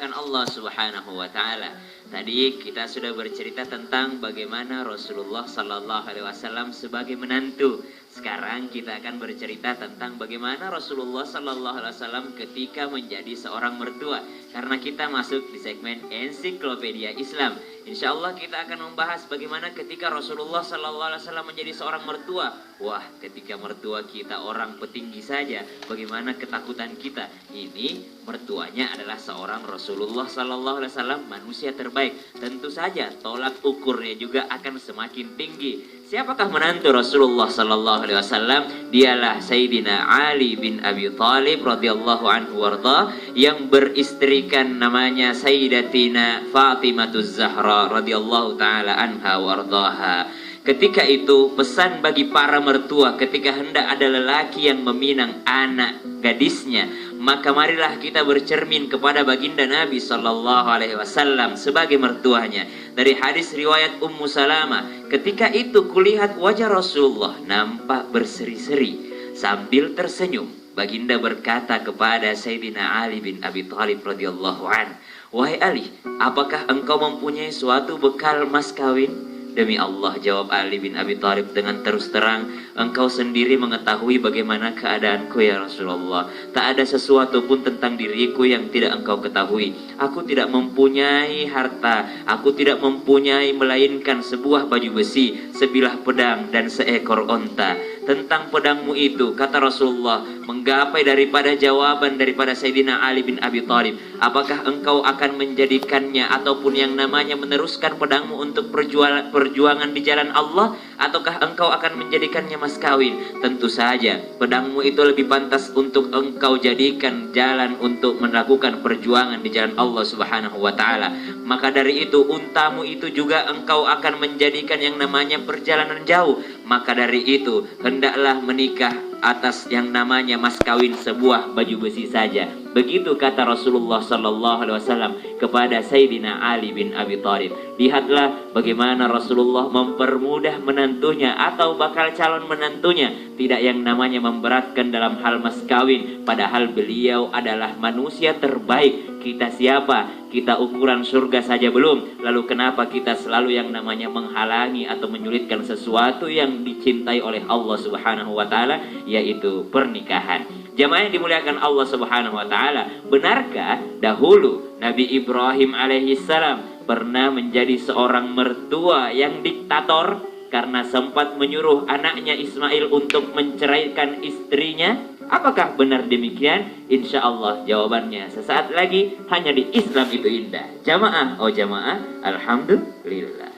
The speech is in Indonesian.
dimuliakan Allah Subhanahu wa taala. Tadi kita sudah bercerita tentang bagaimana Rasulullah sallallahu alaihi wasallam sebagai menantu. Sekarang kita akan bercerita tentang bagaimana Rasulullah sallallahu alaihi wasallam ketika menjadi seorang mertua. Karena kita masuk di segmen Ensiklopedia Islam. Insya Allah kita akan membahas bagaimana ketika Rasulullah sallallahu alaihi wasallam menjadi seorang mertua. Wah, ketika mertua kita orang petinggi saja, bagaimana ketakutan kita? Ini mertuanya adalah seorang Rasulullah sallallahu alaihi wasallam, manusia terbaik. Tentu saja tolak ukurnya juga akan semakin tinggi. Siapakah menantu Rasulullah sallallahu alaihi wasallam? Dialah Sayyidina Ali bin Abi Thalib radhiyallahu anhu warda, yang beristrikan namanya Sayyidatina Fatimatuz Zahra radhiyallahu taala anha wardaha. Ketika itu pesan bagi para mertua ketika hendak ada lelaki yang meminang anak gadisnya, maka marilah kita bercermin kepada baginda Nabi sallallahu alaihi wasallam sebagai mertuanya. Dari hadis riwayat Ummu Salamah, ketika itu kulihat wajah Rasulullah nampak berseri-seri sambil tersenyum. Baginda berkata kepada Sayyidina Ali bin Abi Thalib radhiyallahu an, "Wahai Ali, apakah engkau mempunyai suatu bekal mas kawin?" "Demi Allah," jawab Ali bin Abi Thalib dengan terus terang, "engkau sendiri mengetahui bagaimana keadaanku ya Rasulullah. Tak ada sesuatu pun tentang diriku yang tidak engkau ketahui. Aku tidak mempunyai harta, aku tidak mempunyai melainkan sebuah baju besi, sebilah pedang dan seekor onta. Tentang pedangmu itu," kata Rasulullah, menggapai daripada jawaban daripada Sayyidina Ali bin Abi Thalib, "apakah engkau akan menjadikannya ataupun yang namanya meneruskan pedangmu untuk perjuangan di jalan Allah, ataukah engkau akan menjadikannya mas kawin? Tentu saja pedangmu itu lebih pantas untuk engkau jadikan jalan untuk melakukan perjuangan di jalan Allah Subhanahu wa taala. Maka dari itu untamu itu juga engkau akan menjadikan yang namanya perjalanan jauh. Maka dari itu hendaklah menikah atas yang namanya mas kawin sebuah baju besi saja." Begitu kata Rasulullah sallallahu alaihi wasallam kepada Sayyidina Ali bin Abi Thalib. Lihatlah bagaimana Rasulullah mempermudah menantunya atau bakal calon menantunya, tidak yang namanya memberatkan dalam hal mas kawin, padahal beliau adalah manusia terbaik. Kita siapa? Kita ukuran surga saja belum, lalu kenapa kita selalu yang namanya menghalangi atau menyulitkan sesuatu yang dicintai oleh Allah Subhanahu wa taala, yaitu pernikahan. Jamaah yang dimuliakan Allah Subhanahu wa taala, benarkah dahulu Nabi Ibrahim alaihissalam pernah menjadi seorang mertua yang diktator karena sempat menyuruh anaknya Ismail untuk menceraikan istrinya? Apakah benar demikian? Insya Allah jawabannya sesaat lagi hanya di Islam Itu Indah. Jamaah, oh jamaah, alhamdulillah.